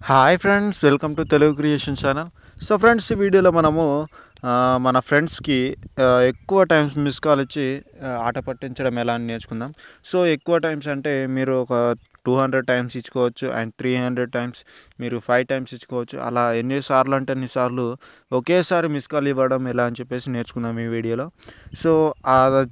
Hi friends, welcome to Telugu creation channel. So friends, ఈ వీడియోలో మనము మన ఫ్రెండ్స్కి ఎక్కువ టైమ్స్ మిస్ కాల్ ఇచ్చి ఆట పట్టించడం ఎలా అని నేర్చుకుందాం. సో ఎక్కువ టైమ్స్ అంటే మీరు ఒక 200 టైమ్స్ ఇచ్చుకోవచ్చు అండ్ 300 టైమ్స్, మీరు 5 టైమ్స్ ఇచ్చుకోవచ్చు. అలా ఎన్నిసార్లు అంటే అన్నిసార్లు ఒకేసారి మిస్ కాల్ ఇవ్వడం ఎలా అని చెప్పేసి నేర్చుకుందాం ఈ వీడియోలో. సో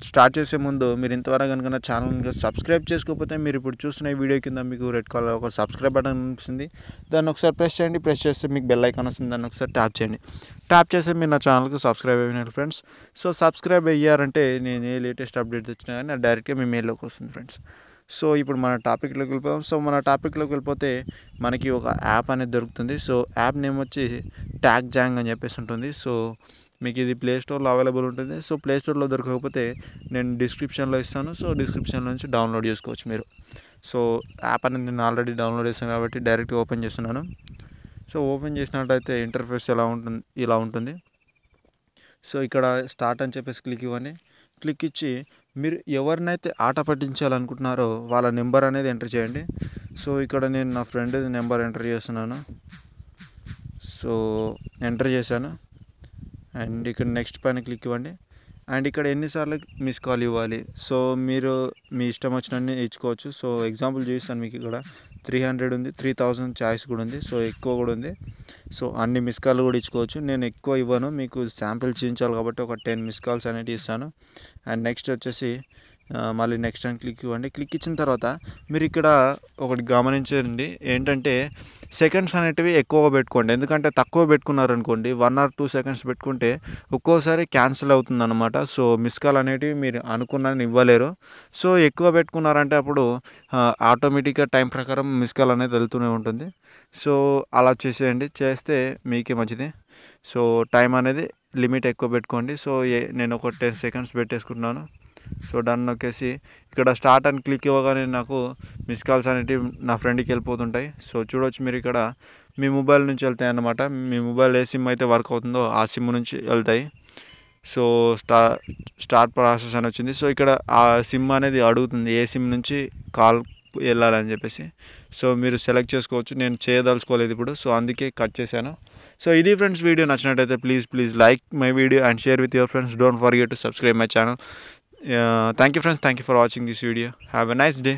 స్టార్ట్ చేసే ముందు మీరు ఇంతవరకు కనుక నా ఛానల్ ఇంకా సబ్స్క్రైబ్ చేసుకోకపోతే, మీరు ఇప్పుడు చూస్తున్న ఈ వీడియో కింద మీకు రెడ్ కలర్ ఒక సబ్స్క్రైబ్ బటన్ అనిపిస్తుంది. దాన్ని ఒకసారి ప్రెస్ చేయండి. ప్రెస్ చేస్తే మీకు బెల్ ఐకాన్ వస్తుంది. దాన్ని ఒకసారి ట్యాప్ చేయండి. ట్యాప్ చేస్తే మీరు నా ఛానల్కి సబ్స్క్రైబ్ అయినారు ఫ్రెండ్స్. సో సబ్స్క్రైబ్ అయ్యారంటే నేను ఏ లేటెస్ట్ అప్డేట్స్ వచ్చినా కానీ డైరెక్ట్గా మీ మెయిల్లోకి వస్తుంది ఫ్రెండ్స్. సో ఇప్పుడు మన టాపిక్లోకి వెళ్ళిపోదాం. సో మన టాపిక్లోకి వెళ్ళిపోతే మనకి ఒక యాప్ అనేది దొరుకుతుంది. సో యాప్ నేమ్ వచ్చి ట్యాగ్ జాంగ్ అని చెప్పేసి ఉంటుంది. సో మీకు ఇది ప్లే స్టోర్లో అవైలబుల్ ఉంటుంది. సో ప్లే స్టోర్లో దొరకకపోతే నేను డిస్క్రిప్షన్లో ఇస్తాను. సో డిస్క్రిప్షన్ నుంచి డౌన్లోడ్ చేసుకోవచ్చు మీరు. సో యాప్ అనేది నేను ఆల్రెడీ డౌన్లోడ్ చేశాను కాబట్టి డైరెక్ట్గా ఓపెన్ చేస్తున్నాను. సో ఓపెన్ చేసినట్టయితే ఇంటర్ఫేస్ ఇలా ఉంటుంది. సో ఇక్కడ స్టార్ట్ అని చెప్పేసి క్లిక్ ఇవ్వండి. క్లిక్ ఇచ్చి మీరు ఎవరినైతే ఆట పట్టించాలనుకుంటున్నారో వాళ్ళ నెంబర్ అనేది ఎంటర్ చేయండి. సో ఇక్కడ నేను నా ఫ్రెండ్ నెంబర్ ఎంటర్ చేస్తున్నాను. సో ఎంటర్ చేశాను అండ్ ఇక్కడ నెక్స్ట్ పైన క్లిక్ ఇవ్వండి. అండ్ ఇక్కడ ఎన్నిసార్లు మిస్ కాల్ ఇవ్వాలి, సో మీరు మీ ఇష్టం వచ్చినన్ని ఇచ్చుకోవచ్చు. సో ఎగ్జాంపుల్ చూపిస్తాను మీకు. ఇక్కడ 300 ఉంది, 3000 ఛాయిస్ కూడా ఉంది. సో ఎక్కువ కూడా ఉంది. సో అన్ని మిస్ కాల్ కూడా ఇచ్చుకోవచ్చు. నేను ఎక్కువ ఇవ్వను, మీకు శాంపిల్ చూపించాలి కాబట్టి ఒక 10 మిస్ కాల్స్ అనేవి ఇస్తాను. అండ్ నెక్స్ట్ వచ్చేసి మళ్ళీ నెక్స్ట్ అని క్లిక్ ఇవ్వండి. క్లిక్ ఇచ్చిన తర్వాత మీరు ఇక్కడ ఒకటి గమనించండి, ఏంటంటే సెకండ్స్ అనేటివి ఎక్కువగా పెట్టుకోండి. ఎందుకంటే తక్కువ పెట్టుకున్నారనుకోండి, 1 or 2 సెకండ్స్ పెట్టుకుంటే ఒక్కోసారి క్యాన్సిల్ అవుతుంది అనమాట. సో మిస్ కాల్ అనేటివి మీరు అనుకున్నని ఇవ్వలేరు. సో ఎక్కువ పెట్టుకున్నారంటే అప్పుడు ఆటోమేటిక్గా టైం ప్రకారం మిస్ కాల్ అనేది వెళ్తూనే ఉంటుంది. సో అలా చేసేయండి, చేస్తే మీకే మంచిది. సో టైం అనేది లిమిట్ ఎక్కువ పెట్టుకోండి. సో నేను ఒక 10 సెకండ్స్ పెట్టేసుకుంటున్నాను. సో డన్ నొక్కేసి ఇక్కడ స్టార్ట్ అని క్లిక్ ఇవ్వగానే నాకు మిస్ కాల్స్ అనేటివి నా ఫ్రెండ్కి వెళ్ళిపోతుంటాయి. సో చూడవచ్చు మీరు, ఇక్కడ మీ మొబైల్ నుంచి వెళ్తాయి అన్నమాట. మీ మొబైల్ ఏ సిమ్ అయితే వర్క్ అవుతుందో ఆ సిమ్ నుంచి వెళ్తాయి. సో స్టార్ట్ ప్రాసెస్ అని వచ్చింది. సో ఇక్కడ ఆ సిమ్ అనేది అడుగుతుంది ఏ సిమ్ నుంచి కాల్ వెళ్ళాలని చెప్పేసి. సో మీరు సెలెక్ట్ చేసుకోవచ్చు. నేను చేయదలుచుకోలేదు ఇప్పుడు, సో అందుకే కట్ చేశాను. సో ఇది ఫ్రెండ్స్, వీడియో నచ్చినట్టయితే please like my video and share with your friends. Don't forget to subscribe my channel. Thank you friends, thank you for watching this video. Have a nice day.